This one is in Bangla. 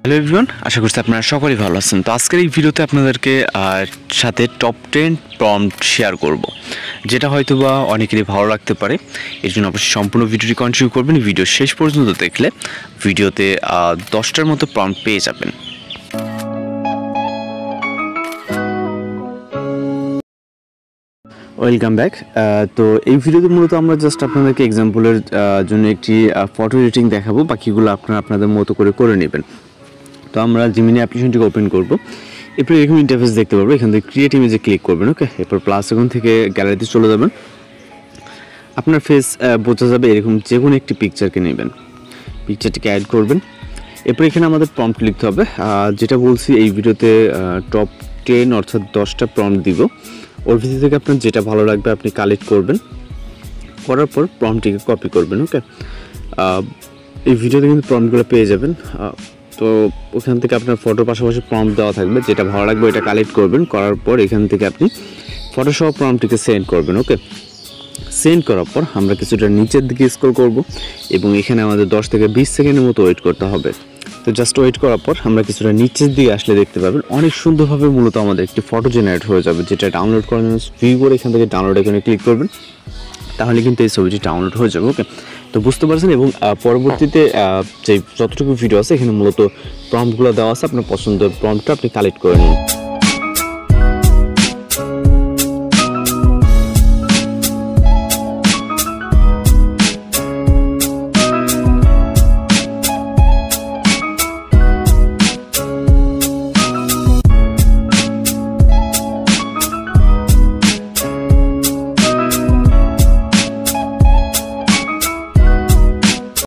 হ্যালো এভরিওয়ান, আশা করছি আপনারা সকলেই ভালো আছেন। তো আজকের এই ভিডিওতে আপনাদেরকে সাথে টপ 10 প্রম্পট শেয়ার করব, যেটা হয়তো বা অনেকেরই ভালো লাগতে পারে। এর জন্য অবশ্যই সম্পূর্ণ ভিডিওটি কন্টিনিউ করবেন। ভিডিও শেষ পর্যন্ত দেখলে ভিডিওতে 10টার মতো প্রম্পট পেয়ে যাবেন। Welcome back. তো এই ভিডিওতে মূলত আমরা জাস্ট আপনাদেরকে এক্সাম্পলের জন্য একটি ফটো এডিটিং দেখাবো, বাকিগুলো আপনারা আপনাদের মতো করে নেবেন। তো আমরা জিমিনি অ্যাপ্লিকেশনটিকে ওপেন করব। এরপর এরকম ইন্টারফেস দেখতে পারবো। এখান থেকে ক্রিয়েট ইমেজে ক্লিক করবেন। ওকে, এরপর প্লাস এখন থেকে গ্যালারিতে চলে যাবেন। আপনার ফেস বোঝা যাবে এরকম যে কোনো একটি পিকচারকে নেবেন, পিকচারটিকে অ্যাড করবেন। এরপর এখানে আমাদের প্রম্পট লিখতে হবে, যেটা বলছি এই ভিডিওতে টপ 10 অর্থাৎ 10টা প্রম্পট দিব। ওর ভিতর থেকে আপনার যেটা ভালো লাগবে আপনি কালেক্ট করবেন, করার পর প্রম্পটটিকে কপি করবেন। ওকে, এই ভিডিওতে কিন্তু প্রম্পটগুলো পেয়ে যাবেন। তো ওখান থেকে আপনার ফটোর পাশাপাশি প্রম্পট দেওয়া থাকবে, যেটা ভালো লাগবে ওইটা কালেক্ট করবেন। করার পর এখান থেকে আপনি ফটোসহ প্রম্পটটিকে সেন্ড করবেন। ওকে, সেন্ড করার পর আমরা কিছুটা নিচের দিকে স্ক্রল করব এবং এখানে আমাদের 10 থেকে 20 সেকেন্ডের মতো ওয়েট করতে হবে। তো জাস্ট ওয়েট করার পর আমরা কিছুটা নিচের দিকে আসলে দেখতে পাবেন অনেক সুন্দরভাবে মূলত আমাদের একটি ফটো জেনারেট হয়ে যাবে, যেটা ডাউনলোড করার জন্য ভিউ করে এখান থেকে ডাউনলোড এখানে ক্লিক করবেন, তাহলে কিন্তু এই ছবিটি ডাউনলোড হয়ে যাবে। ওকে, তো বুঝতে পারছেন। এবং পরবর্তীতে যে যতটুকু ভিডিও আছে এখানে মূলত প্রম্পটগুলো দেওয়া আছে, আপনার পছন্দের প্রম্পটটা আপনি কালেক্ট করে নিন।